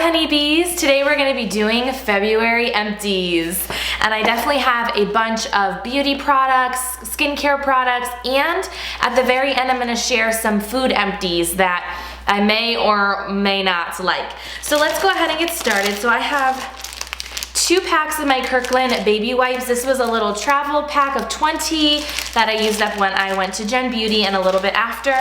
Honeybees. Today we're going to be doing February empties, and I definitely have a bunch of beauty products, skincare products, and at the very end I'm going to share some food empties that I may or may not like. So let's go ahead and get started. So I have 2 packs of my Kirkland baby wipes. This was a little travel pack of 20 that I used up when I went to Gen Beauty and a little bit after.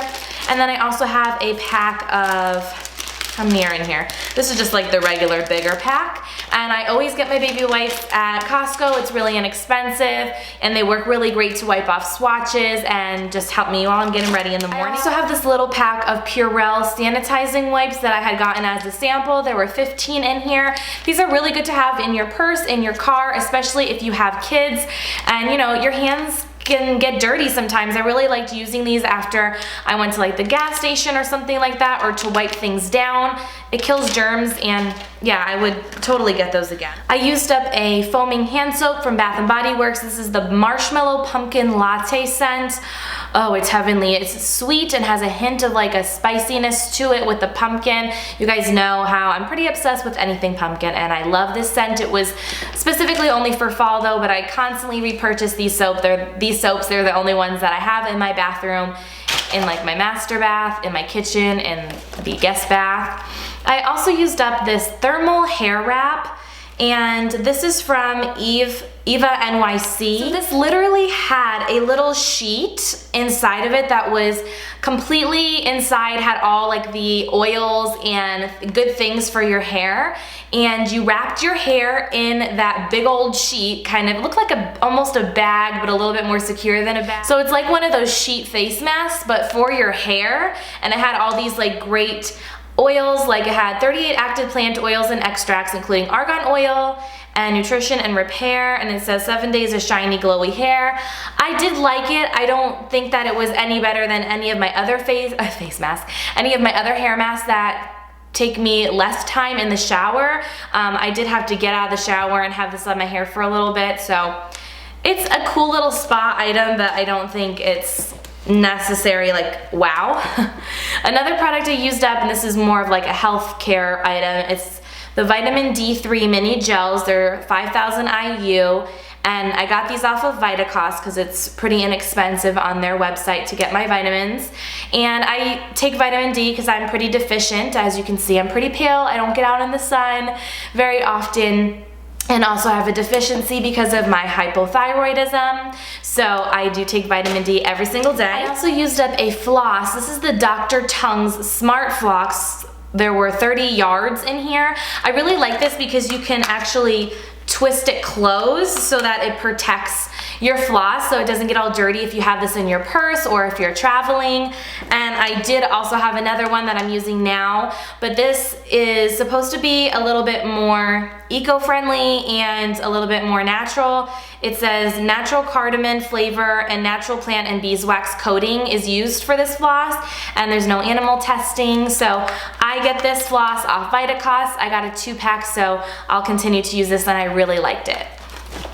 And then I also have a pack of, how many are in here? This is just like the regular bigger pack. And I always get my baby wipes at Costco. It's really inexpensive and they work really great to wipe off swatches and just help me while I'm getting ready in the morning. I also have this little pack of Purell sanitizing wipes that I had gotten as a sample. There were 15 in here. These are really good to have in your purse, in your car, especially if you have kids and you know, your hands can get dirty sometimes. I really liked using these after I went to like the gas station or something like that, or to wipe things down. It kills germs, and yeah, I would totally get those again. I used up a foaming hand soap from Bath & Body Works. This is the Marshmallow Pumpkin Latte scent. Oh, it's heavenly. It's sweet and has a hint of like a spiciness to it with the pumpkin. You guys know how I'm pretty obsessed with anything pumpkin, and I love this scent. It was specifically only for fall though, but I constantly repurchase these soaps. They're the only ones that I have in my bathroom, in like my master bath, in my kitchen, in the guest bath. I also used up this thermal hair wrap, and this is from Eva NYC. So this literally had a little sheet inside of it that was completely inside, had all like the oils and good things for your hair, and you wrapped your hair in that big old sheet. Kind of looked like almost a bag, but a little bit more secure than a bag. So it's like one of those sheet face masks, but for your hair, and it had all these like great oils. Like it had 38 active plant oils and extracts, including argan oil and nutrition and repair, and it says 7 days of shiny glowy hair. I did like it. I don't think that it was any better than any of my other any of my other hair masks that take me less time in the shower. I did have to get out of the shower and have this on my hair for a little bit, so it's a cool little spa item, but I don't think it's necessary, like wow. Another product I used up, and this is more of like a health care item, it's the vitamin D3 mini gels. They're 5,000 IU, and I got these off of Vitacost because it's pretty inexpensive on their website to get my vitamins. And I take vitamin D because I'm pretty deficient. As you can see, I'm pretty pale. I don't get out in the sun very often, and also have a deficiency because of my hypothyroidism, so I do take vitamin D every single day. I also used up a floss. This is the Dr. Tung's Smart Floss. There were 30 yards in here. I really like this because you can actually twist it closed so that it protects your floss so it doesn't get all dirty if you have this in your purse or if you're traveling. And I did also have another one that I'm using now, but this is supposed to be a little bit more eco-friendly and a little bit more natural. It says natural cardamom flavor and natural plant and beeswax coating is used for this floss, and there's no animal testing. So I get this floss off Vitacost. I got a 2-pack, so I'll continue to use this, and I really liked it.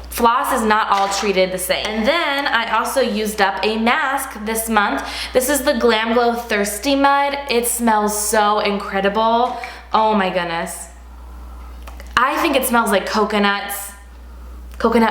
Floss is not all treated the same. And then I also used up a mask this month. This is the Glam Glow Thirsty Mud. It smells so incredible. Oh my goodness. I think it smells like coconut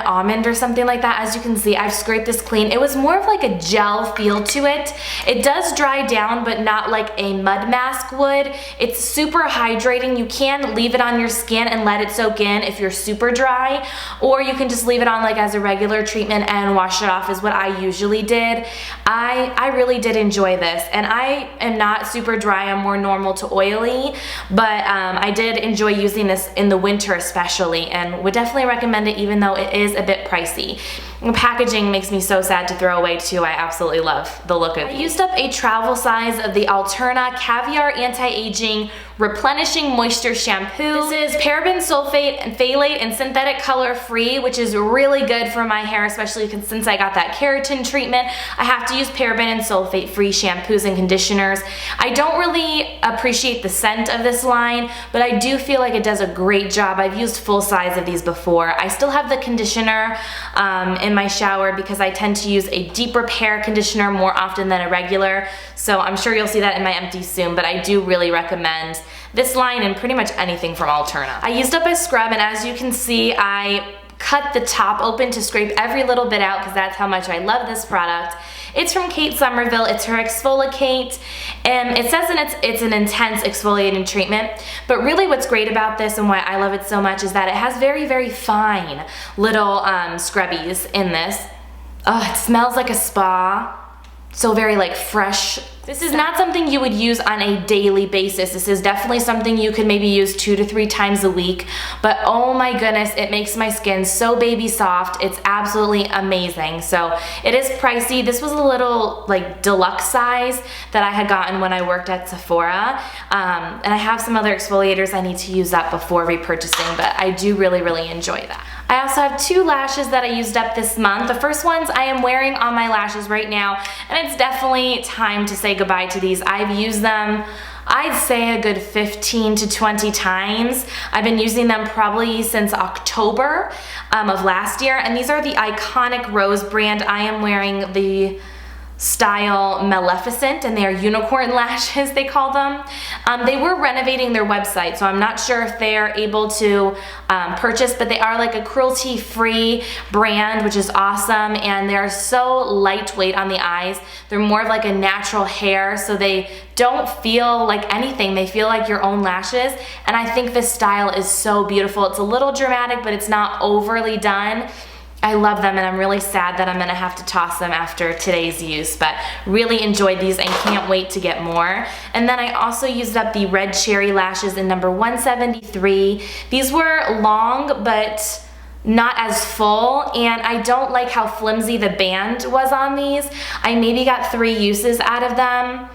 almond or something like that. As you can see, I've scraped this clean. It was more of like a gel feel to it. It does dry down, but not like a mud mask would. It's super hydrating. You can leave it on your skin and let it soak in if you're super dry, or you can just leave it on like as a regular treatment and wash it off, is what I usually did. I really did enjoy this, and I am not super dry. I'm more normal to oily, but I did enjoy using this in the winter especially, and would definitely recommend it, even though it is a bit pricey. The packaging makes me so sad to throw away too. I absolutely love the look of it. I used up a travel size of the Alterna Caviar Anti-Aging Replenishing Moisture Shampoo. This is paraben, sulfate, and phthalate, and synthetic color free, which is really good for my hair, especially since I got that keratin treatment. I have to use paraben and sulfate free shampoos and conditioners. I don't really appreciate the scent of this line, but I do feel like it does a great job. I've used full size of these before. I still have the conditioner in my shower because I tend to use a deep repair conditioner more often than a regular. So I'm sure you'll see that in my empties soon, but I do really recommend this line and pretty much anything from Alterna. I used up a scrub, and as you can see, I cut the top open to scrape every little bit out because that's how much I love this product. It's from Kate Somerville. It's her Exfoliate, and it says it's an intense exfoliating treatment, but really what's great about this and why I love it so much is that it has very, very fine little scrubbies in this. Oh, it smells like a spa. So very like fresh. This is not something you would use on a daily basis. This is definitely something you could maybe use 2 to 3 times a week, but oh my goodness, it makes my skin so baby soft. It's absolutely amazing. So it is pricey. This was a little like deluxe size that I had gotten when I worked at Sephora. And I have some other exfoliators I need to use up before repurchasing, but I do really, really enjoy that. I also have 2 lashes that I used up this month. The first ones I am wearing on my lashes right now, and it's definitely time to say goodbye to these. I've used them, I'd say a good 15 to 20 times. I've been using them probably since October of last year, and these are the iconic Rose brand. I am wearing the style Maleficent, and they are unicorn lashes, they call them. They were renovating their website, so I'm not sure if they are able to purchase, but they are like a cruelty-free brand, which is awesome, and they're so lightweight on the eyes. They're more of like a natural hair, so they don't feel like anything. They feel like your own lashes, and I think this style is so beautiful. It's a little dramatic, but it's not overly done. I love them, and I'm really sad that I'm gonna have to toss them after today's use, but really enjoyed these and can't wait to get more. And then I also used up the red cherry lashes in number 173. These were long, but not as full, and I don't like how flimsy the band was on these. I maybe got 3 uses out of them.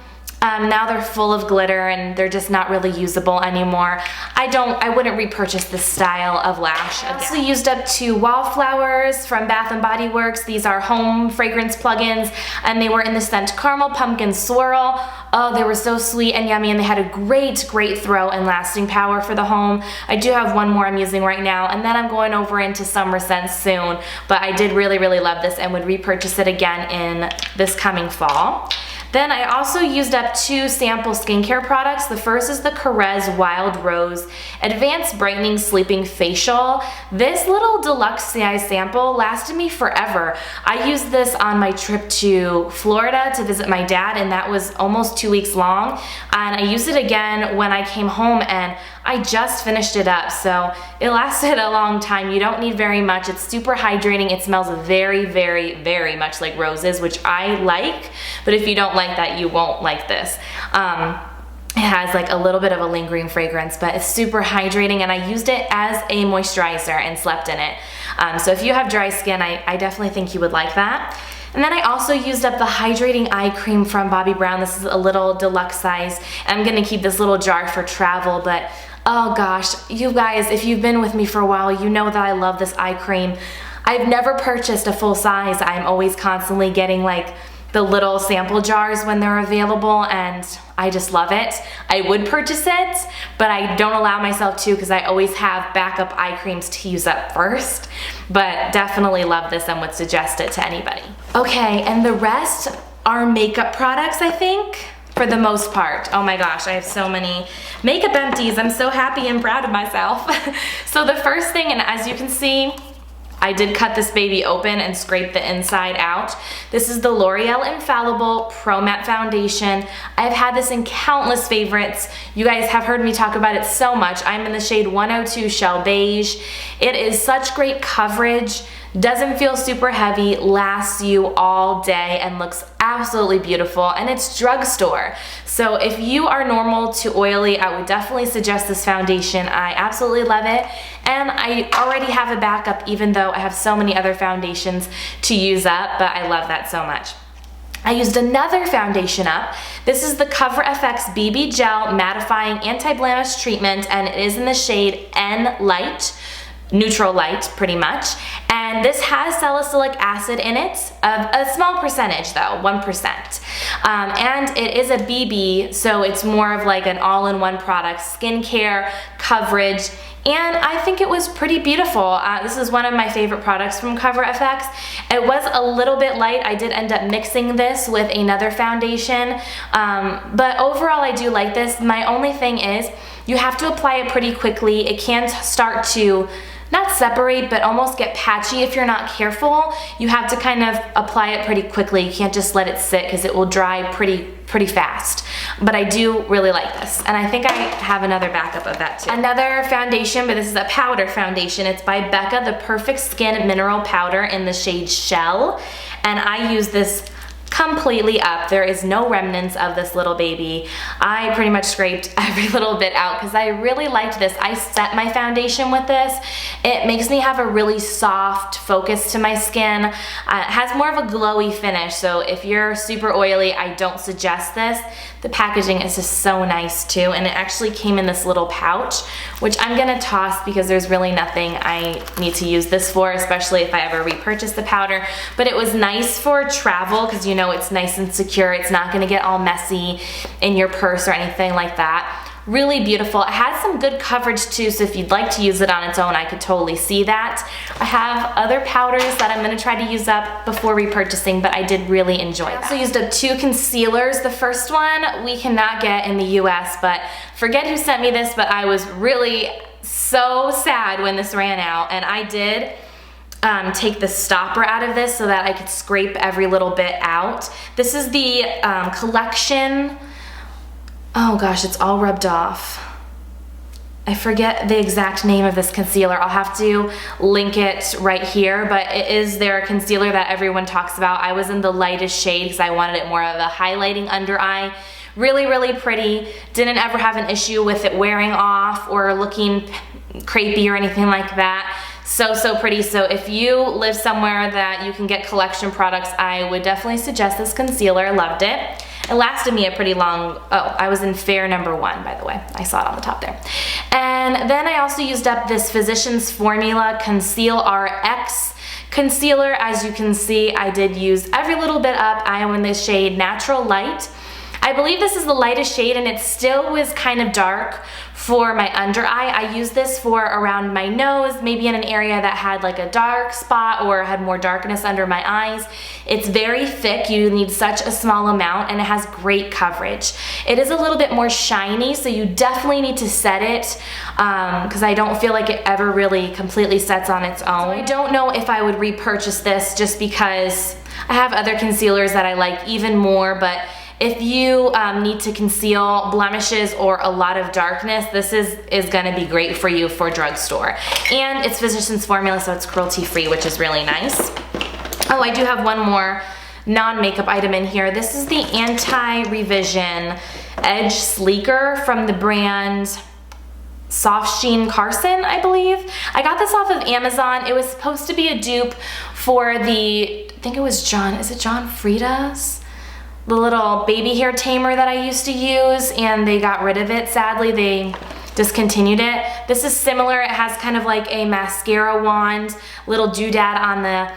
Now they're full of glitter and they're just not really usable anymore. I wouldn't repurchase this style of lash again. I also used up 2 Wallflowers from Bath & Body Works. These are home fragrance plugins, and they were in the scent Caramel Pumpkin Swirl. Oh, they were so sweet and yummy, and they had a great, great throw and lasting power for the home. I do have one more I'm using right now, and then I'm going over into summer scents soon, but I did really, really love this and would repurchase it again in this coming fall. Then I also used up 2 sample skincare products. The first is the Carez Wild Rose Advanced Brightening Sleeping Facial. This little deluxe size sample lasted me forever. I used this on my trip to Florida to visit my dad, and that was almost 2 weeks long. And I used it again when I came home, and I just finished it up, so it lasted a long time. You don't need very much. It's super hydrating. It smells very, very, very much like roses, which I like, but if you don't like that, you won't like this. It has like a little bit of a lingering fragrance, but it's super hydrating, and I used it as a moisturizer and slept in it. So if you have dry skin, I definitely think you would like that. And then I also used up the hydrating eye cream from Bobbi Brown. This is a little deluxe size. I'm gonna keep this little jar for travel, but oh gosh, you guys, if you've been with me for a while, you know that I love this eye cream. I've never purchased a full size. I'm always constantly getting like the little sample jars when they're available, and I just love it. I would purchase it, but I don't allow myself to because I always have backup eye creams to use up first. But definitely love this and would suggest it to anybody. Okay, and the rest are makeup products, I think, for the most part. Oh my gosh, I have so many makeup empties. I'm so happy and proud of myself. So the first thing, and as you can see, I did cut this baby open and scrape the inside out. This is the L'Oreal Infallible Pro Matte Foundation. I've had this in countless favorites. You guys have heard me talk about it so much. I'm in the shade 102 Shell Beige. It is such great coverage, doesn't feel super heavy, lasts you all day, and looks absolutely beautiful, and it's drugstore. So if you are normal to oily, I would definitely suggest this foundation. I absolutely love it, and I already have a backup even though I have so many other foundations to use up, but I love that so much. I used another foundation up. This is the Cover FX BB Gel Mattifying Anti-Blemish Treatment, and it is in the shade N Light. Neutral light, pretty much. And this has salicylic acid in it, a small percentage though, 1%. And it is a BB, so it's more of like an all-in-one product, skincare, coverage, and I think it was pretty beautiful. This is one of my favorite products from Cover FX. It was a little bit light. I did end up mixing this with another foundation, but overall I do like this. My only thing is you have to apply it pretty quickly. It can start to not separate, but almost get patchy if you're not careful. You have to kind of apply it pretty quickly. You can't just let it sit because it will dry pretty fast. But I do really like this. And I think I have another backup of that too. Another foundation, but this is a powder foundation. It's by Becca, the Perfect Skin Mineral Powder in the shade Shell. And I use this completely up. There is no remnants of this little baby. I pretty much scraped every little bit out because I really liked this. I set my foundation with this. It makes me have a really soft focus to my skin. It has more of a glowy finish, so if you're super oily, I don't suggest this. The packaging is just so nice too, and it actually came in this little pouch, which I'm gonna toss because there's really nothing I need to use this for, especially if I ever repurchase the powder. But it was nice for travel because you know it's nice and secure. It's not gonna get all messy in your purse or anything like that. Really beautiful. It has some good coverage too, so if you'd like to use it on its own, I could totally see that. I have other powders that I'm gonna try to use up before repurchasing, but I did really enjoy that. I also used up 2 concealers. The first one we cannot get in the US, but forget who sent me this, but I was really so sad when this ran out, and I did take the stopper out of this so that I could scrape every little bit out. This is the collection. Oh gosh, it's all rubbed off. I forget the exact name of this concealer. I'll have to link it right here, but it is their concealer that everyone talks about. I was in the lightest shade because I wanted it more of a highlighting under eye. Really, really pretty. Didn't ever have an issue with it wearing off or looking crepey or anything like that. So pretty. So if you live somewhere that you can get collection products, I would definitely suggest this concealer. Loved it. It lasted me a pretty long, I was in Fair number 1, by the way. I saw it on the top there. And then I also used up this Physicians Formula Conceal RX concealer. As you can see, I did use every little bit up. I am in the shade Natural Light. I believe this is the lightest shade, and it still was kind of dark for my under eye. I used this for around my nose, maybe in an area that had like a dark spot or had more darkness under my eyes. It's very thick. You need such a small amount, and it has great coverage. It is a little bit more shiny, so you definitely need to set it because I don't feel like it ever really completely sets on its own. I don't know if I would repurchase this just because I have other concealers that I like even more, but if you need to conceal blemishes or a lot of darkness, this is gonna be great for you for drugstore. And it's Physicians Formula, so it's cruelty-free, which is really nice. Oh, I do have one more non-makeup item in here. This is the Anti-Revision Edge Sleeker from the brand Soft Sheen Carson, I believe. I got this off of Amazon. It was supposed to be a dupe for the, I think it was John Frieda's? The little baby hair tamer that I used to use, and they got rid of it. Sadly, they discontinued it. This is similar. It has kind of like a mascara wand, little doodad on the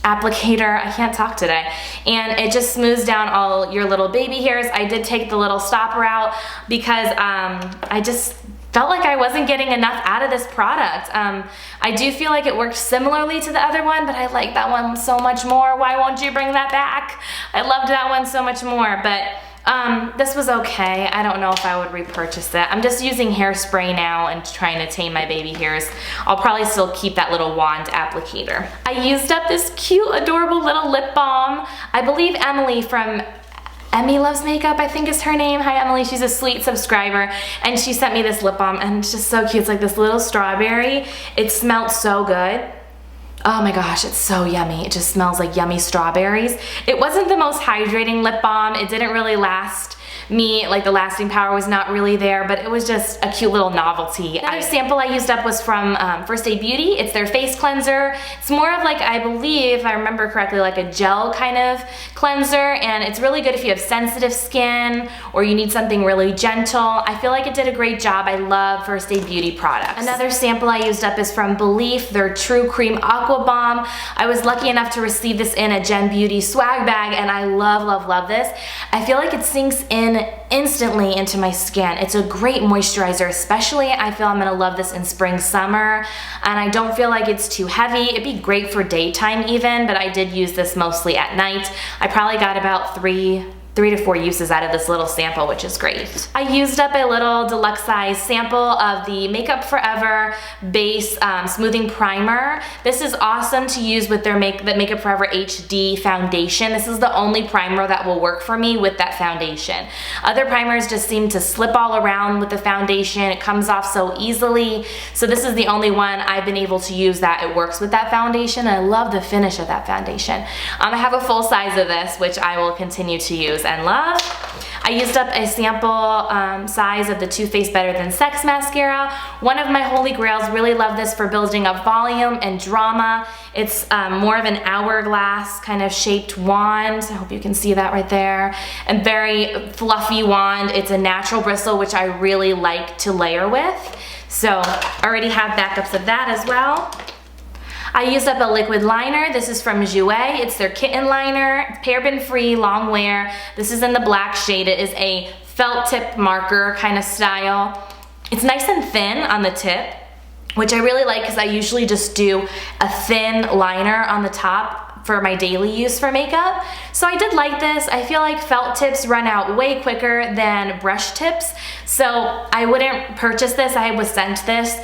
applicator. I can't talk today. And it just smooths down all your little baby hairs. I did take the little stopper out because I just felt like I wasn't getting enough out of this product. I do feel like it worked similarly to the other one, but I like that one so much more. Why won't you bring that back? I loved that one so much more, but this was okay. I don't know if I would repurchase it. I'm just using hairspray now and trying to tame my baby hairs. I'll probably still keep that little wand applicator. I used up this cute, adorable little lip balm. I believe Emily from Emmy Loves Makeup, I think is her name. Hi Emily, she's a sweet subscriber, and she sent me this lip balm, and it's just so cute. It's like this little strawberry. It smelled so good. Oh my gosh, it's so yummy. It just smells like yummy strawberries. It wasn't the most hydrating lip balm. It didn't really last me, like the lasting power was not really there, but it was just a cute little novelty. Another sample I used up was from First Aid Beauty. It's their face cleanser. It's more of like, I believe, if I remember correctly, like a gel kind of cleanser, and it's really good if you have sensitive skin or you need something really gentle. I feel like it did a great job. I love First Aid Beauty products. Another sample I used up is from Belief, their True Cream Aqua Bomb. I was lucky enough to receive this in a Gen Beauty swag bag, and I love, love, love this. I feel like it sinks in in instantly into my skin. It's a great moisturizer, especially I feel I'm gonna love this in spring, summer, and I don't feel like it's too heavy. It'd be great for daytime even, but I did use this mostly at night. I probably got about three to four uses out of this little sample, which is great. I used up a little deluxe size sample of the Makeup Forever Base Smoothing Primer. This is awesome to use with their the Makeup Forever HD foundation. This is the only primer that will work for me with that foundation. Other primers just seem to slip all around with the foundation. It comes off so easily. So this is the only one I've been able to use that it works with that foundation. And I love the finish of that foundation. I have a full size of this, which I will continue to use and love. I used up a sample size of the Too Faced Better Than Sex mascara. One of my holy grails, really love this for building up volume and drama. It's more of an hourglass kind of shaped wand. I hope you can see that right there. And very fluffy wand. It's a natural bristle, which I really like to layer with. So I already have backups of that as well. I used up a liquid liner. This is from Jouer. It's their kitten liner, paraben free, long wear. This is in the black shade. It is a felt tip marker kind of style. It's nice and thin on the tip, which I really like because I usually just do a thin liner on the top for my daily use for makeup. So I did like this. I feel like felt tips run out way quicker than brush tips. So I wouldn't purchase this. I was sent this.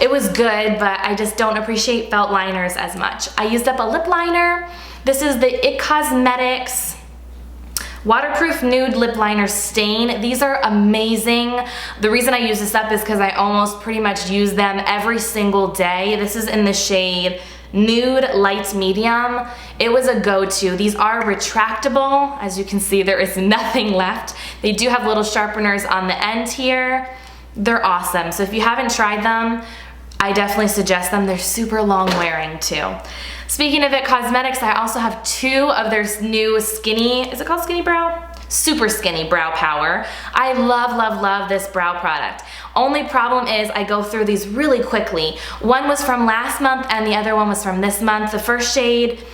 It was good, but I just don't appreciate felt liners as much. I used up a lip liner. This is the IT Cosmetics Waterproof Nude Lip Liner Stain. These are amazing. The reason I use this up is because I almost pretty much use them every single day. This is in the shade Nude Light Medium. It was a go-to. These are retractable. As you can see, there is nothing left. They do have little sharpeners on the end here. They're awesome. So if you haven't tried them, I definitely suggest them. They're super long wearing too. Speaking of IT Cosmetics, I also have two of their new skinny, is it called Skinny Brow? Super Skinny Brow Power. I love, love, love this brow product. Only problem is I go through these really quickly. One was from last month and the other one was from this month. The first shade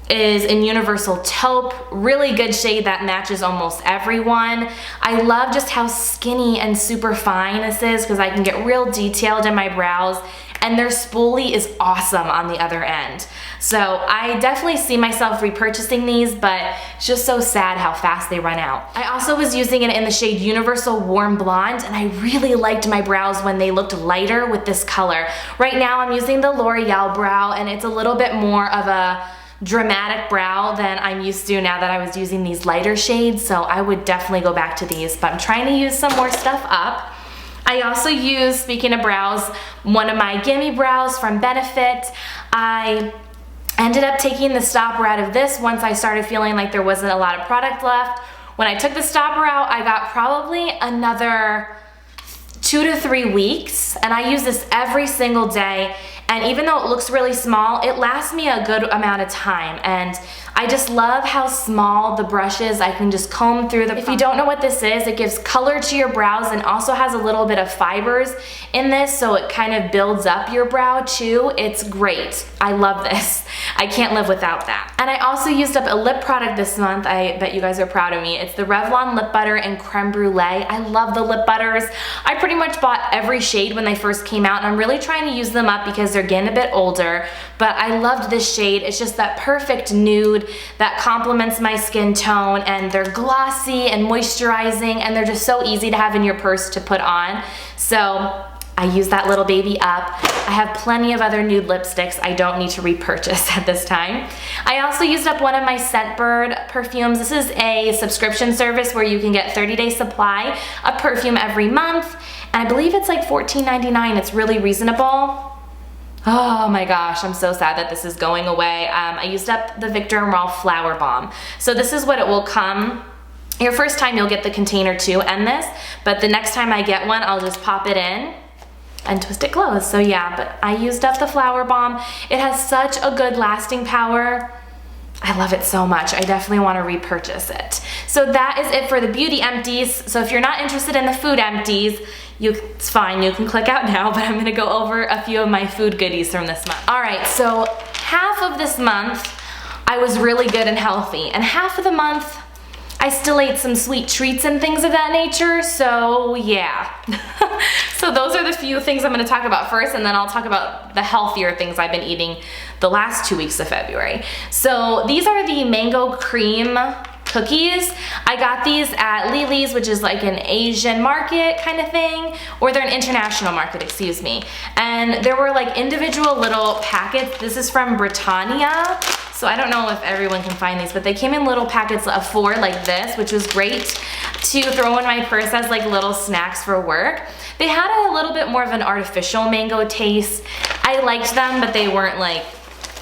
is in Universal Taupe, really good shade that matches almost everyone. I love just how skinny and super fine this is because I can get real detailed in my brows, and their spoolie is awesome on the other end. So I definitely see myself repurchasing these, but it's just so sad how fast they run out. I also was using it in the shade Universal Warm Blonde, and I really liked my brows when they looked lighter with this color. Right now I'm using the L'Oreal brow, and it's a little bit more of a dramatic brow than I'm used to now that I was using these lighter shades, so I would definitely go back to these, but I'm trying to use some more stuff up. I also use, speaking of brows, one of my Gimme Brows from Benefit. I ended up taking the stopper out of this once I started feeling like there wasn't a lot of product left. When I took the stopper out, I got probably another 2 to 3 weeks, and I use this every single day. And even though it looks really small, it lasts me a good amount of time. And I just love how small the brush is. I can just comb through them. If you don't know what this is, it gives color to your brows and also has a little bit of fibers in this, so it kind of builds up your brow too. It's great. I love this. I can't live without that. And I also used up a lip product this month. I bet you guys are proud of me. It's the Revlon Lip Butter in Creme Brulee. I love the lip butters. I pretty much bought every shade when they first came out, and I'm really trying to use them up because they're getting a bit older, but I loved this shade. It's just that perfect nude that complements my skin tone, and they're glossy and moisturizing, and they're just so easy to have in your purse to put on. So I use that little baby up. I have plenty of other nude lipsticks I don't need to repurchase at this time. I also used up one of my Scentbird perfumes. This is a subscription service where you can get 30-day supply of perfume every month, and I believe it's like $14.99. It's really reasonable. Oh my gosh, I'm so sad that this is going away. I used up the Viktor & Rolf Flower Bomb. So this is what it will come. Your first time you'll get the container too and this, but the next time I get one, I'll just pop it in and twist it closed. So yeah, but I used up the Flower Bomb. It has such a good lasting power. I love it so much. I definitely want to repurchase it. So that is it for the beauty empties. So if you're not interested in the food empties, it's fine, you can click out now, but I'm gonna go over a few of my food goodies from this month. All right, so half of this month, I was really good and healthy, and half of the month, I still ate some sweet treats and things of that nature, so yeah. So those are the few things I'm gonna talk about first, and then I'll talk about the healthier things I've been eating the last 2 weeks of February. So these are the mango cream cookies. I got these at Lily's, which is like an Asian market kind of thing, or they're an international market, excuse me. And there were like individual little packets. This is from Britannia. So I don't know if everyone can find these, but they came in little packets of 4 like this, which was great to throw in my purse as like little snacks for work. They had a little bit more of an artificial mango taste. I liked them, but they weren't like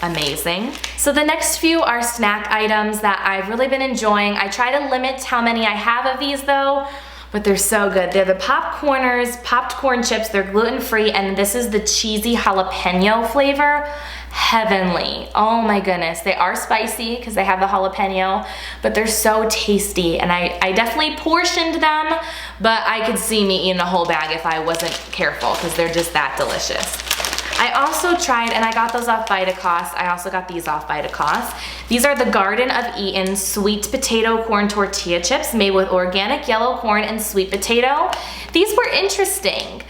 amazing. So the next few are snack items that I've really been enjoying. I try to limit how many I have of these though, but they're so good. They're the Popcorners popped corn chips. They're gluten-free, and this is the cheesy jalapeno flavor. Heavenly. Oh my goodness. They are spicy because they have the jalapeno, but they're so tasty, and I definitely portioned them, but I could see me eating a whole bag if I wasn't careful because they're just that delicious. I also tried, and I got those off Vitacost. I also got these off Vitacost. These are the Garden of Eden sweet potato corn tortilla chips made with organic yellow corn and sweet potato. These were interesting.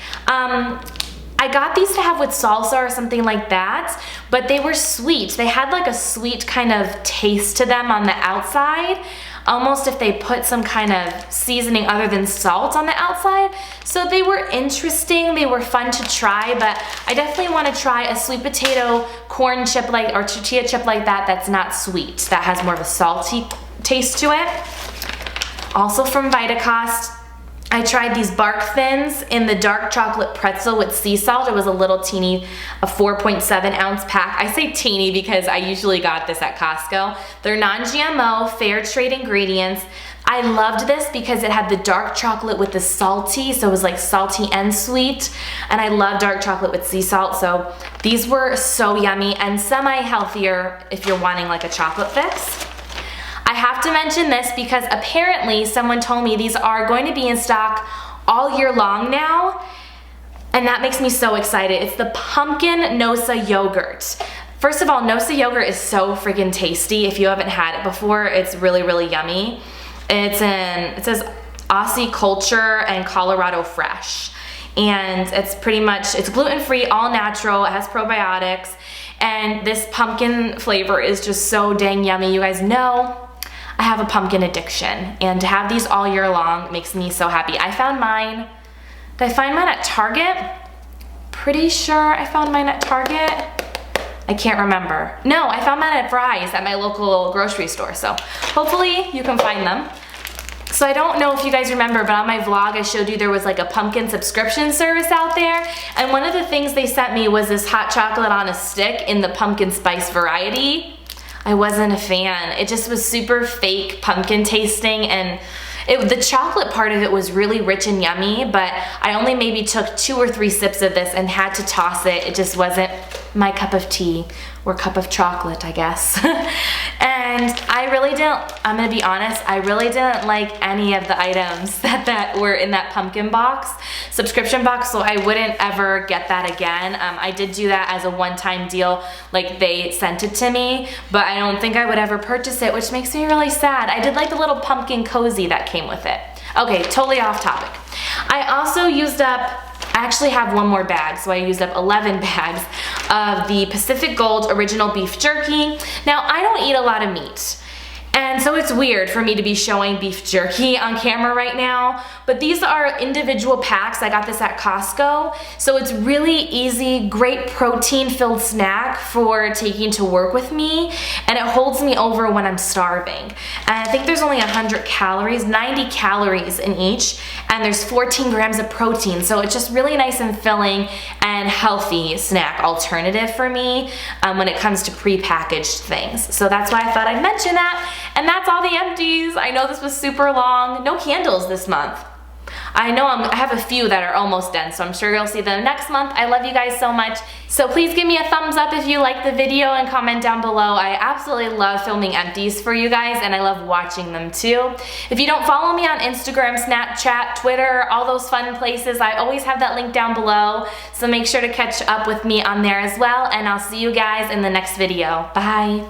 I got these to have with salsa or something like that, but they were sweet. They had like a sweet kind of taste to them on the outside, almost if they put some kind of seasoning other than salt on the outside. So they were interesting, they were fun to try, but I definitely want to try a sweet potato corn chip like, or tortilla chip like that that's not sweet, that has more of a salty taste to it. Also from Vitacost, I tried these Bark Thins in the dark chocolate pretzel with sea salt. It was a little teeny, a 4.7 ounce pack. I say teeny because I usually got this at Costco. They're non-GMO, fair trade ingredients. I loved this because it had the dark chocolate with the salty, so it was like salty and sweet. And I love dark chocolate with sea salt, so these were so yummy and semi-healthier if you're wanting like a chocolate fix. I have to mention this because apparently someone told me these are going to be in stock all year long now, and that makes me so excited. It's the pumpkin Nosa yogurt. First of all, Nosa yogurt is so freaking tasty. If you haven't had it before, it's really, really yummy. It says Aussie Culture and Colorado Fresh, and it's pretty much, it's gluten-free, all natural, it has probiotics, and this pumpkin flavor is just so dang yummy. You guys know I have a pumpkin addiction, and to have these all year long makes me so happy. I found mine, did I find mine at Target? Pretty sure I found mine at Target. I can't remember. No, I found mine at Fry's at my local grocery store, so hopefully you can find them. So I don't know if you guys remember, but on my vlog I showed you there was like a pumpkin subscription service out there, and one of the things they sent me was this hot chocolate on a stick in the pumpkin spice variety. I wasn't a fan. It just was super fake pumpkin tasting, and the chocolate part of it was really rich and yummy, but I only maybe took 2 or 3 sips of this and had to toss it. It just wasn't my cup of tea, or cup of chocolate, I guess. And I really didn't, I'm gonna be honest, I really didn't like any of the items that were in that pumpkin box, subscription box, so I wouldn't ever get that again. I did do that as a one-time deal, like they sent it to me, but I don't think I would ever purchase it, which makes me really sad. I did like the little pumpkin cozy that came with it. Okay, totally off topic. I also used up, I actually have one more bag, so I used up 11 bags of the Pacific Gold Original Beef Jerky. Now, I don't eat a lot of meat, and so it's weird for me to be showing beef jerky on camera right now, but these are individual packs. I got this at Costco, so it's really easy, great protein-filled snack for taking to work with me, and it holds me over when I'm starving. And I think there's only 100 calories, 90 calories in each, and there's 14 grams of protein, so it's just really nice and filling and healthy snack alternative for me when it comes to pre-packaged things. So that's why I thought I'd mention that. And that's all the empties. I know this was super long. No candles this month. I know I have a few that are almost done, so I'm sure you'll see them next month. I love you guys so much. So please give me a thumbs up if you like the video and comment down below. I absolutely love filming empties for you guys, and I love watching them too. If you don't follow me on Instagram, Snapchat, Twitter, all those fun places, I always have that link down below. So make sure to catch up with me on there as well, and I'll see you guys in the next video. Bye.